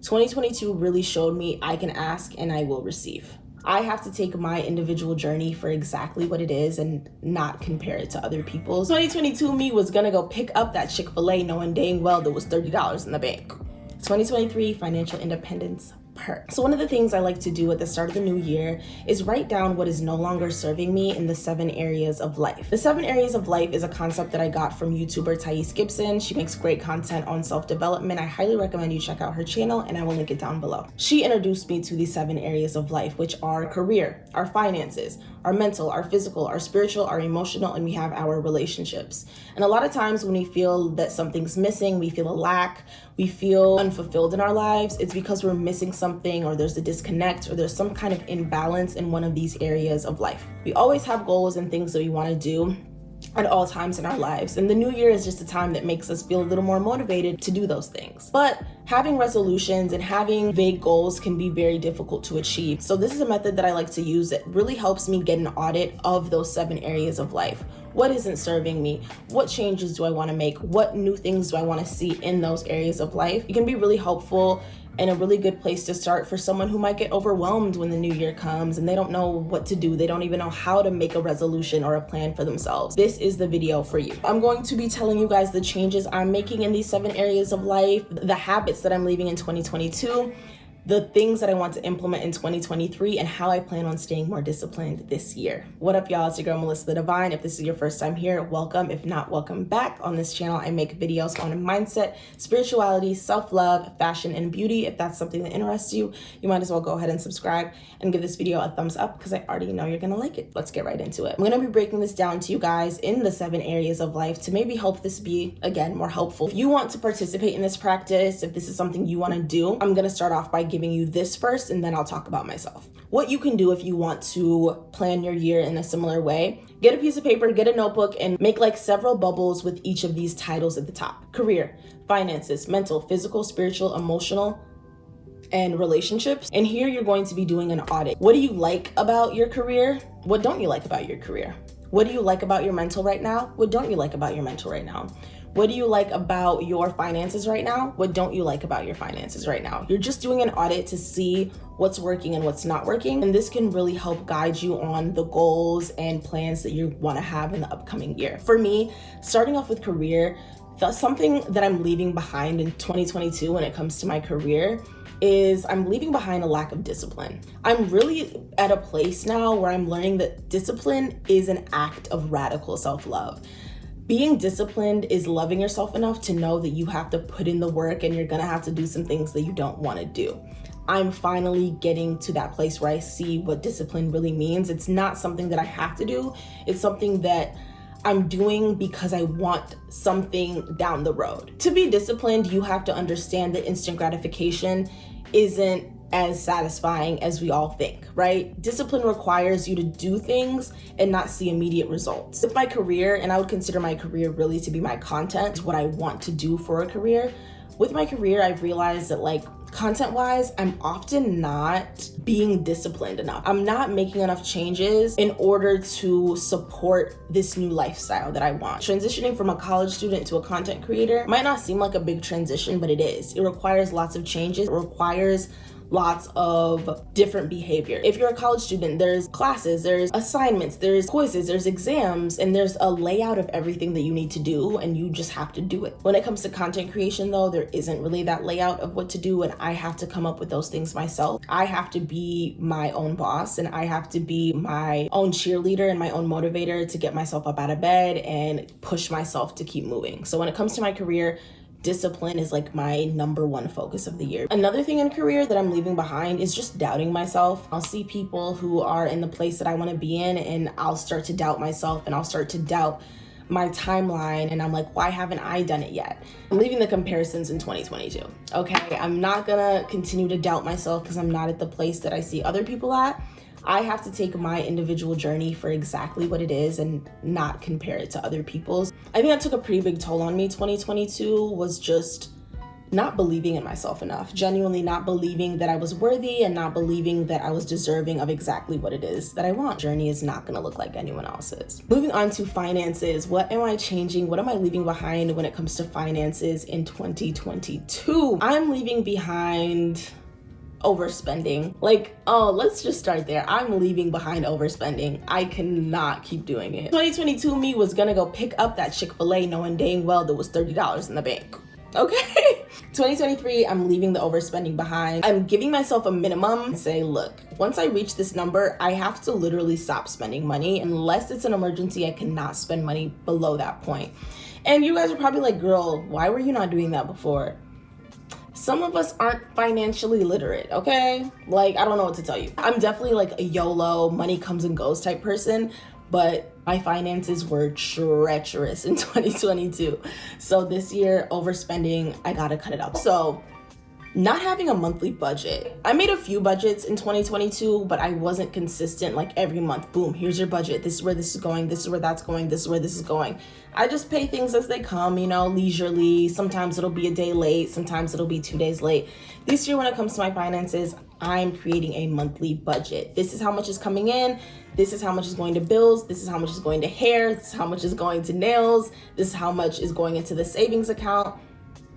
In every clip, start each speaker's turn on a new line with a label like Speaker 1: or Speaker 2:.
Speaker 1: 2022 really showed me I can ask and I will receive. I have to take my individual journey for exactly what it is and not compare it to other people's. 2022 me was gonna go pick up that Chick-fil-A knowing dang well there was $30 in the bank. 2023 financial independence perk. So one of the things I like to do at the start of the new year is write down what is no longer serving me in the 7 areas of life. The 7 areas of life is a concept that I got from YouTuber Thais Gibson. She makes great content on self-development. I highly recommend you check out her channel and I will link it down below. She introduced me to the 7 areas of life, which are career, our finances, our mental, our physical, our spiritual, our emotional, and we have our relationships. And a lot of times when we feel that something's missing, we feel a lack, we feel unfulfilled in our lives, it's because we're missing something, or there's a disconnect, or there's some kind of imbalance in one of these areas of life. We always have goals and things that we want to do at all times in our lives. And the new year is just a time that makes us feel a little more motivated to do those things. But having resolutions and having vague goals can be very difficult to achieve. So this is a method that I like to use that really helps me get an audit of those 7 areas of life. What isn't serving me? What changes do I want to make? What new things do I want to see in those areas of life? It can be really helpful and a really good place to start for someone who might get overwhelmed when the new year comes and they don't know what to do. They don't even know how to make a resolution or a plan for themselves. This is the video for you. I'm going to be telling you guys the changes I'm making in these 7 areas of life, the habits that I'm leaving in 2022, the things that I want to implement in 2023, and how I plan on staying more disciplined this year. What up, y'all? It's your girl, Melissa the Divine. If this is your first time here, welcome. If not, welcome back. On this channel, I make videos on mindset, spirituality, self-love, fashion, and beauty. If that's something that interests you, you might as well go ahead and subscribe and give this video a thumbs up because I already know you're gonna like it. Let's get right into it. I'm gonna be breaking this down to you guys in the 7 areas of life to maybe help this be, again, more helpful. If you want to participate in this practice, if this is something you wanna do, I'm gonna start off by giving you this first and then I'll talk about myself. What you can do if you want to plan your year in a similar way, get a piece of paper, get a notebook, and make like several bubbles with each of these titles at the top. Career, finances, mental, physical, spiritual, emotional, and relationships. And here you're going to be doing an audit. What do you like about your career? What don't you like about your career? What do you like about your mental right now? What don't you like about your mental right now? What do you like about your finances right now? What don't you like about your finances right now? You're just doing an audit to see what's working and what's not working. And this can really help guide you on the goals and plans that you want to have in the upcoming year. For me, starting off with career, something that I'm leaving behind in 2022 when it comes to my career is I'm leaving behind a lack of discipline. I'm really at a place now where I'm learning that discipline is an act of radical self-love. Being disciplined is loving yourself enough to know that you have to put in the work and you're gonna have to do some things that you don't want to do. I'm finally getting to that place where I see what discipline really means. It's not something that I have to do. It's something that I'm doing because I want something down the road. To be disciplined, you have to understand that instant gratification isn't as satisfying as we all think, right? Discipline requires you to do things and not see immediate results. With my career, and I would consider my career really to be my content, what I want to do for a career. With my career, I've realized that like content-wise, I'm often not being disciplined enough. I'm not making enough changes in order to support this new lifestyle that I want. Transitioning from a college student to a content creator might not seem like a big transition, but it is. It requires lots of changes. It requires lots of different behavior. If you're a college student, there's classes, there's assignments, there's quizzes, there's exams, and there's a layout of everything that you need to do, and you just have to do it. When it comes to content creation though, there isn't really that layout of what to do, and I have to come up with those things myself. I have to be my own boss, and I have to be my own cheerleader and my own motivator to get myself up out of bed and push myself to keep moving. So when it comes to my career, discipline is like my #1 focus of the year. Another thing in career that I'm leaving behind is just doubting myself. I'll see people who are in the place that I want to be in and I'll start to doubt myself and I'll start to doubt my timeline and I'm like, why haven't I done it yet? I'm leaving the comparisons in 2022. Okay, I'm not gonna continue to doubt myself because I'm not at the place that I see other people at. I have to take my individual journey for exactly what it is and not compare it to other people's. I think that took a pretty big toll on me. 2022 was just not believing in myself enough, genuinely not believing that I was worthy and not believing that I was deserving of exactly what it is that I want. Journey is not gonna look like anyone else's. Moving on to finances. What am I changing? What am I leaving behind when it comes to finances in 2022? I'm leaving behind overspending. Like, oh, let's just start there. I'm leaving behind overspending. I cannot keep doing it. 2022 me was gonna go pick up that Chick-fil-A knowing dang well there was $30 in the bank. Okay. 2023, I'm leaving the overspending behind. I'm giving myself a minimum and say, look, once I reach this number, I have to literally stop spending money. Unless it's an emergency, I cannot spend money below that point. And you guys are probably like, girl, why were you not doing that before? Some of us aren't financially literate, okay? Like, I don't know what to tell you. I'm definitely like a YOLO, money comes and goes type person, but my finances were treacherous in 2022. So this year, overspending, I gotta cut it out. So not having a monthly budget. I made a few budgets in 2022, but I wasn't consistent. Like every month, boom, here's your budget. This is where this is going. This is where that's going. This is where this is going. I just pay things as they come, you know, leisurely. Sometimes it'll be a day late. Sometimes it'll be 2 days late. This year, when it comes to my finances, I'm creating a monthly budget. This is how much is coming in. This is how much is going to bills. This is how much is going to hair. This is how much is going to nails. This is how much is going into the savings account.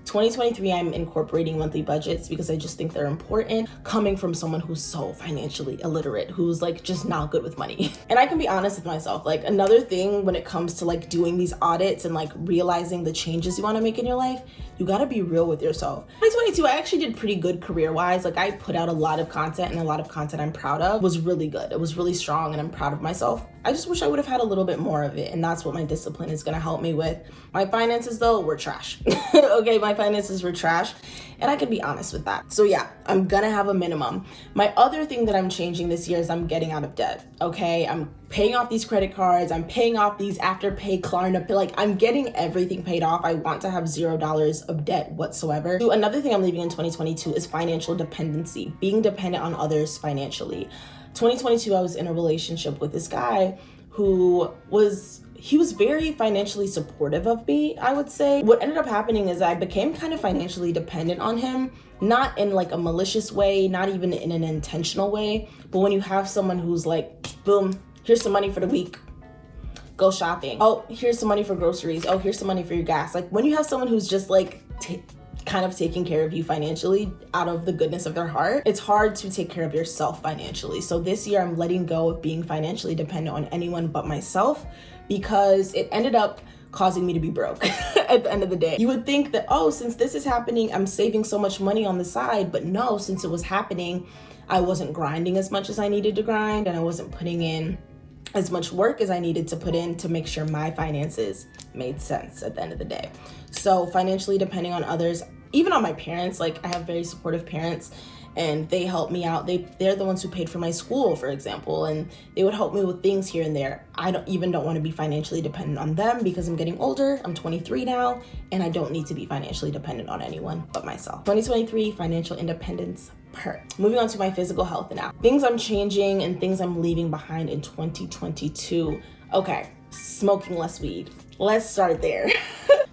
Speaker 1: 2023, I'm incorporating monthly budgets because I just think they're important, coming from someone who's so financially illiterate, who's like just not good with money. And I can be honest with myself, like another thing when it comes to like doing these audits and like realizing the changes you want to make in your life, you got to be real with yourself. 2022, I actually did pretty good career-wise. Like I put out a lot of content, and a lot of content I'm proud of. It was really good. It was really strong, and I'm proud of myself. I just wish I would have had a little bit more of it, and that's what my discipline is going to help me with. My finances though were trash. Okay, my finances were trash, and I can be honest with that. So yeah, I'm gonna have a minimum. My other thing that I'm changing this year is I'm getting out of debt. Okay, I'm paying off these credit cards, I'm paying off these Afterpay, Klarna, like I'm getting everything paid off. I want to have $0 of debt whatsoever. So another thing I'm leaving in 2022 is financial dependency, being dependent on others financially. 2022, I was in a relationship with this guy who was very financially supportive of me, I would say. What ended up happening is I became kind of financially dependent on him, not in like a malicious way, not even in an intentional way, but when you have someone who's like, boom, here's some money for the week, go shopping. Oh, here's some money for groceries. Oh, here's some money for your gas. Like when you have someone who's just like kind of taking care of you financially out of the goodness of their heart, it's hard to take care of yourself financially. So this year I'm letting go of being financially dependent on anyone but myself, because it ended up causing me to be broke at the end of the day. You would think that, oh, since this is happening, I'm saving so much money on the side, but no, since it was happening, I wasn't grinding as much as I needed to grind, and I wasn't putting in as much work as I needed to put in to make sure my finances made sense at the end of the day. So financially depending on others, even on my parents, like I have very supportive parents, and they help me out. They're the ones who paid for my school, for example, and they would help me with things here and there. I don't want to be financially dependent on them because I'm getting older. I'm 23 now, and I don't need to be financially dependent on anyone but myself. 2023, financial independence. Moving on to my physical health now. Things I'm changing and things I'm leaving behind in 2022. Okay, smoking less weed. Let's start there.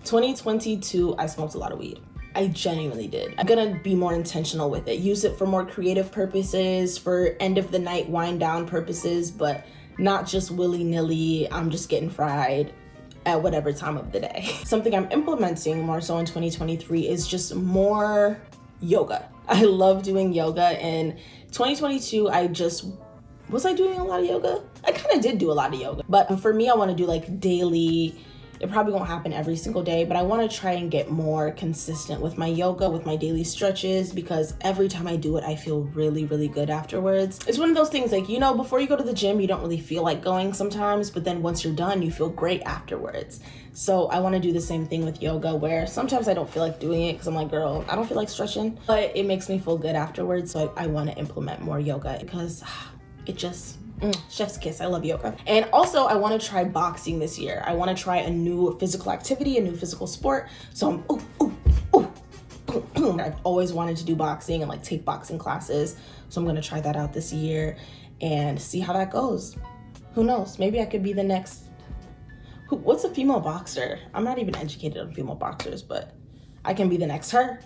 Speaker 1: 2022, I smoked a lot of weed. I genuinely did. I'm gonna be more intentional with it. Use it for more creative purposes, for end of the night wind down purposes, but not just willy-nilly, I'm just getting fried at whatever time of the day. Something I'm implementing more so in 2023 is just more yoga. I love doing yoga, and 2022, was I doing a lot of yoga? I kind of did do a lot of yoga, but for me, I want to do like daily. It probably won't happen every single day, but I want to try and get more consistent with my yoga, with my daily stretches, because every time I do it, I feel really, really good afterwards. It's one of those things like, you know, before you go to the gym, you don't really feel like going sometimes, but then once you're done, you feel great afterwards. So I want to do the same thing with yoga, where sometimes I don't feel like doing it because I'm like, girl, I don't feel like stretching, but it makes me feel good afterwards. So I want to implement more yoga because it just... chef's kiss. I love yoga. And also I want to try boxing this year. I want to try a new physical activity, a new physical sport. So I've always wanted to do boxing and like take boxing classes. So I'm going to try that out this year and see how that goes. Who knows? Maybe I could be the next... What's a female boxer? I'm not even educated on female boxers, but I can be the next her.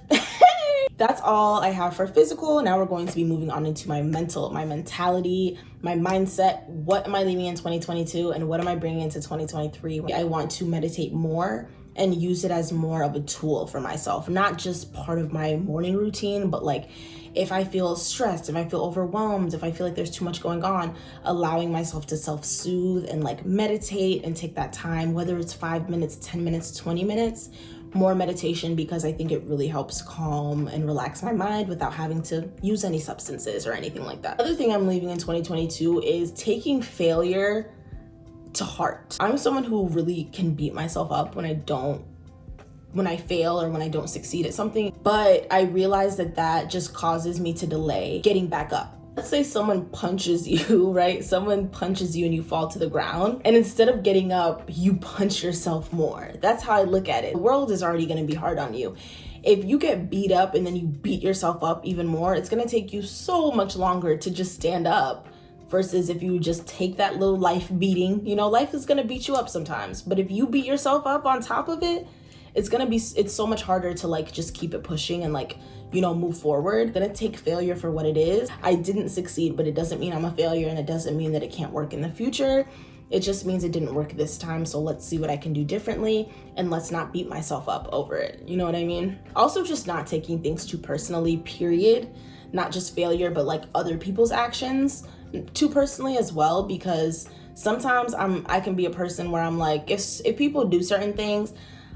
Speaker 1: That's all I have for physical. Now we're going to be moving on into my mental, my mentality, my mindset. What am I leaving in 2022 and what am I bringing into 2023? I want to meditate more and use it as more of a tool for myself, not just part of my morning routine, but like if I feel stressed, if I feel overwhelmed, if I feel like there's too much going on, allowing myself to self-soothe and like meditate and take that time, whether it's 5 minutes, 10 minutes, 20 minutes, more meditation, because I think it really helps calm and relax my mind without having to use any substances or anything like that. Other thing I'm leaving in 2022 is taking failure to heart. I'm someone who really can beat myself up when I fail or when I don't succeed at something, but I realize that just causes me to delay getting back up. Let's say someone punches you, right? Someone punches you and you fall to the ground, and instead of getting up, you punch yourself more. That's how I look at it. The world is already gonna be hard on you. If you get beat up and then you beat yourself up even more, it's gonna take you so much longer to just stand up versus if you just take that little life beating. You know, life is gonna beat you up sometimes, but if you beat yourself up on top of it, it's so much harder to like just keep it pushing and like, you know, move forward. Gonna take failure for what it is. I didn't succeed, but it doesn't mean I'm a failure, and it doesn't mean that it can't work in the future. It just means it didn't work this time, so let's see what I can do differently, and let's not beat myself up over it. You know what I mean? Also, just not taking things too personally, period. Not just failure, but like other people's actions too personally as well, because sometimes I can be a person where I'm like, if people do certain things,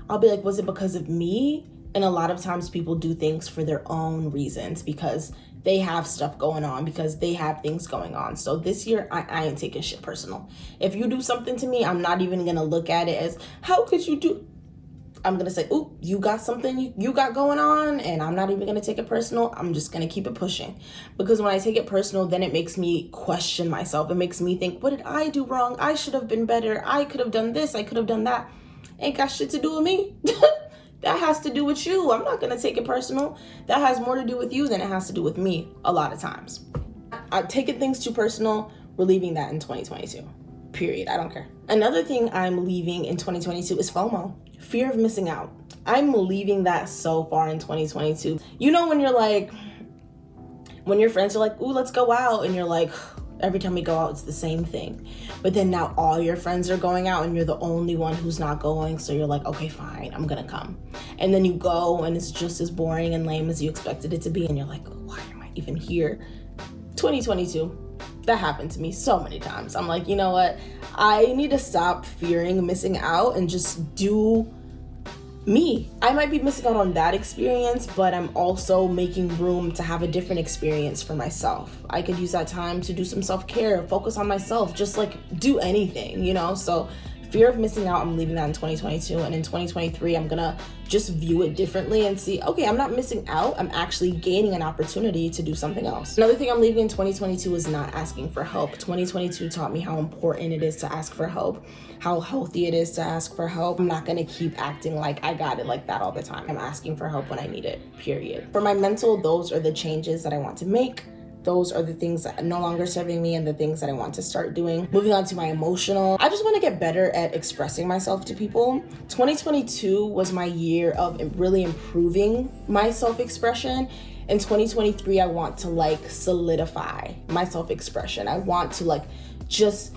Speaker 1: I'll be like, was it because of me? And a lot of times people do things for their own reasons because they have stuff going on, because they have things going on. So this year, I ain't taking shit personal. If you do something to me, I'm not even gonna look at it as, how could you do? I'm gonna say, ooh, you got something you got going on, and I'm not even gonna take it personal. I'm just gonna keep it pushing. Because when I take it personal, then it makes me question myself. It makes me think, what did I do wrong? I should have been better. I could have done this. I could have done that. Ain't got shit to do with me. That has to do with you. I'm not gonna take it personal. That has more to do with you than it has to do with me a lot of times. I'm taking things too personal. We're leaving that in 2022. Period. I don't care. Another thing I'm leaving in 2022 is FOMO. Fear of missing out. I'm leaving that so far in 2022. You know when you're like, when your friends are like, ooh, let's go out, and you're like, every time we go out, it's the same thing. But then now all your friends are going out and you're the only one who's not going. So you're like, okay, fine, I'm gonna come. And then you go and it's just as boring and lame as you expected it to be. And you're like, why am I even here? 2022, that happened to me so many times. I'm like, you know what? I need to stop fearing missing out and just do me. I might be missing out on that experience, but I'm also making room to have a different experience for myself. I could use that time to do some self-care, focus on myself, just like do anything, you know? So fear of missing out, I'm leaving that in 2022. And in 2023, I'm gonna just view it differently and see, okay, I'm not missing out. I'm actually gaining an opportunity to do something else. Another thing I'm leaving in 2022 is not asking for help. 2022 taught me how important it is to ask for help, how healthy it is to ask for help. I'm not gonna keep acting like I got it like that all the time. I'm asking for help when I need it, period. For my mental, those are the changes that I want to make. Those are the things that are no longer serving me and the things that I want to start doing. Moving on to my emotional, I just want to get better at expressing myself to people. 2022 was my year of really improving my self-expression. In 2023, I want to like solidify my self-expression. I want to like just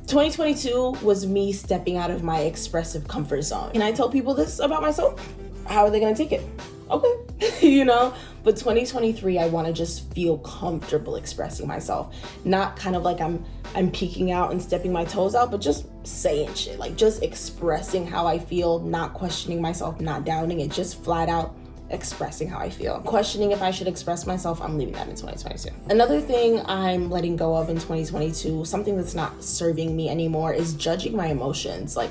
Speaker 1: 2022 was me stepping out of my expressive comfort zone. Can I tell people this about myself? How are they gonna take it? Okay, you know? But 2023, I wanna just feel comfortable expressing myself. Not kind of like I'm peeking out and stepping my toes out, but just saying shit. Like just expressing how I feel, not questioning myself, not doubting it, just flat out expressing how I feel. Questioning if I should express myself, I'm leaving that in 2022. Another thing I'm letting go of in 2022, something that's not serving me anymore, is judging my emotions. Like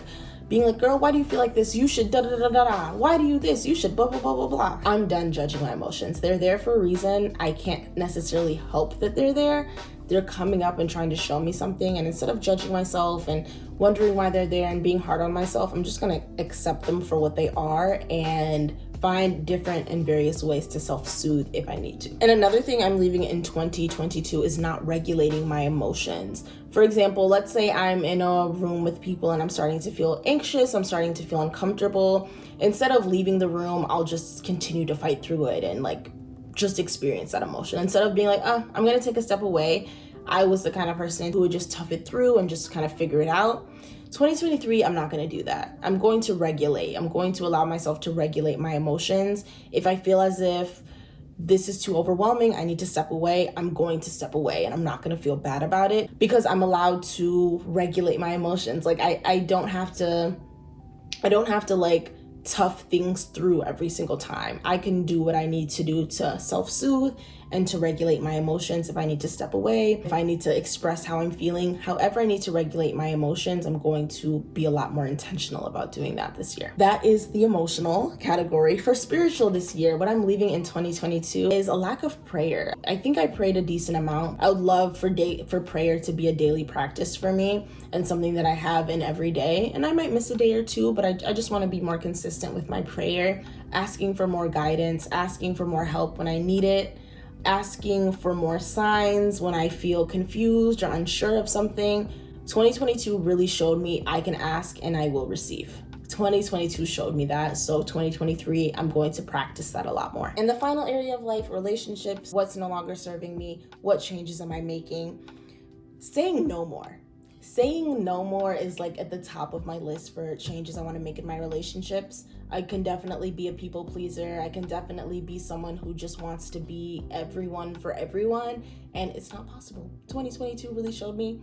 Speaker 1: being like, girl, why do you feel like this? You should da da da da da. Why do you this? You should blah blah blah blah blah. I'm done judging my emotions. They're there for a reason. I can't necessarily help that they're there. They're coming up and trying to show me something, and instead of judging myself and wondering why they're there and being hard on myself, I'm just gonna accept them for what they are and find different and various ways to self-soothe if I need to. And another thing I'm leaving in 2022 is not regulating my emotions. For example, let's say I'm in a room with people and I'm starting to feel anxious, I'm starting to feel uncomfortable. Instead of leaving the room, I'll just continue to fight through it and like just experience that emotion. Instead of being like, oh, I'm gonna take a step away. I was the kind of person who would just tough it through and just kind of figure it out. 2023, I'm not going to do that. I'm going to regulate. I'm going to allow myself to regulate my emotions. If I feel as if this is too overwhelming, I need to step away, I'm going to step away, and I'm not going to feel bad about it because I'm allowed to regulate my emotions. Like I don't have to like tough things through every single time. I can do what I need to do to self-soothe and to regulate my emotions. If I need to step away, if I need to express how I'm feeling, however I need to regulate my emotions, I'm going to be a lot more intentional about doing that this year. That is the emotional category. For spiritual this year, what I'm leaving in 2022 is a lack of prayer. I think I prayed a decent amount. I would love for prayer to be a daily practice for me and something that I have in every day. And I might miss a day or two, but I just want to be more consistent with my prayer, asking for more guidance, asking for more help when I need it, asking for more signs when I feel confused or unsure of something. 2022 really showed me I can ask and I will receive. 2022 showed me that, so 2023, I'm going to practice that a lot more. In the final area of life, relationships, what's no longer serving me, what changes am I making? Saying no more. Saying no more is like at the top of my list for changes I want to make in my relationships. I can definitely be a people pleaser. I can definitely be someone who just wants to be everyone for everyone, and it's not possible. 2022 really showed me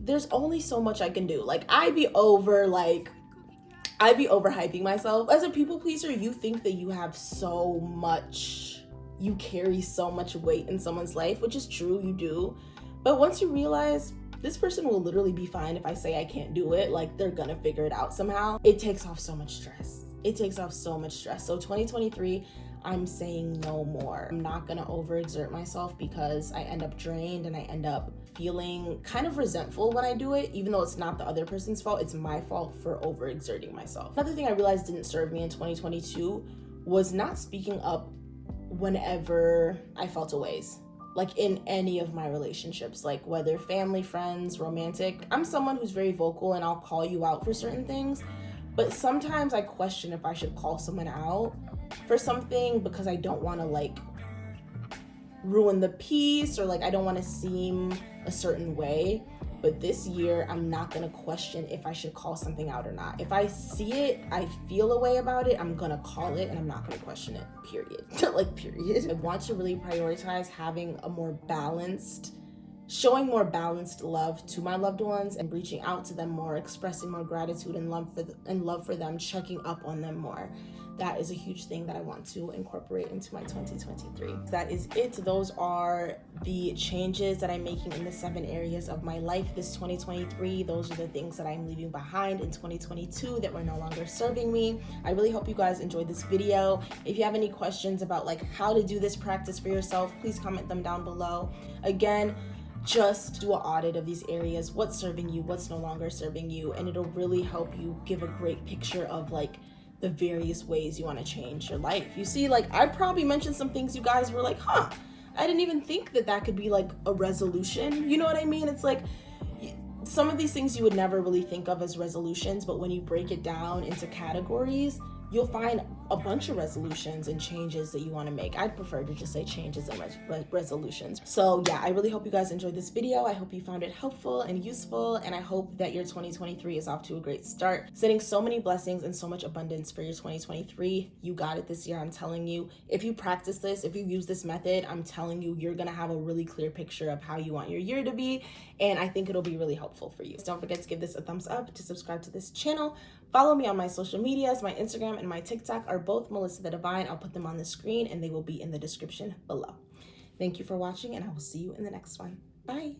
Speaker 1: there's only so much I can do. Like I'd be overhyping myself. As a people pleaser, you think that you have so much, you carry so much weight in someone's life, which is true, you do. But once you realize this person will literally be fine if I say I can't do it, like they're gonna figure it out somehow, it takes off so much stress. It takes off so much stress. So 2023, I'm saying no more. I'm not gonna overexert myself because I end up drained and I end up feeling kind of resentful when I do it, even though it's not the other person's fault, it's my fault for overexerting myself. Another thing I realized didn't serve me in 2022 was not speaking up whenever I felt a ways. Like in any of my relationships, like whether family, friends, romantic. I'm someone who's very vocal and I'll call you out for certain things, but sometimes I question if I should call someone out for something because I don't want to like ruin the peace or like I don't want to seem a certain way. But this year, I'm not gonna question if I should call something out or not. If I see it, I feel a way about it, I'm gonna call it and I'm not gonna question it, period. Like, period. I want to really prioritize having a more balanced, showing more balanced love to my loved ones and reaching out to them more, expressing more gratitude and love for them, checking up on them more. That is a huge thing that I want to incorporate into my 2023. That is it. Those are the changes that I'm making in the 7 areas of my life this 2023. Those are the things that I'm leaving behind in 2022 that were no longer serving me. I really hope you guys enjoyed this video. If you have any questions about like how to do this practice for yourself, please comment them down below. Again, just do an audit of these areas, what's serving you, what's no longer serving you, and it'll really help you give a great picture of like the various ways you want to change your life. You see, like I probably mentioned some things you guys were like, huh, I didn't even think that could be like a resolution. You know what I mean? It's like some of these things you would never really think of as resolutions, but when you break it down into categories, you'll find a bunch of resolutions and changes that you want to make. I'd prefer to just say changes and resolutions. So yeah, I really hope you guys enjoyed this video. I hope you found it helpful and useful, and I hope that your 2023 is off to a great start. Sending so many blessings and so much abundance for your 2023. You got it this year, I'm telling you. If you practice this, if you use this method, I'm telling you, you're gonna have a really clear picture of how you want your year to be, and I think it'll be really helpful for you. So don't forget to give this a thumbs up, to subscribe to this channel. Follow me on my social medias. My Instagram and my TikTok are both Melissa the Divine. I'll put them on the screen and they will be in the description below. Thank you for watching, and I will see you in the next one. Bye.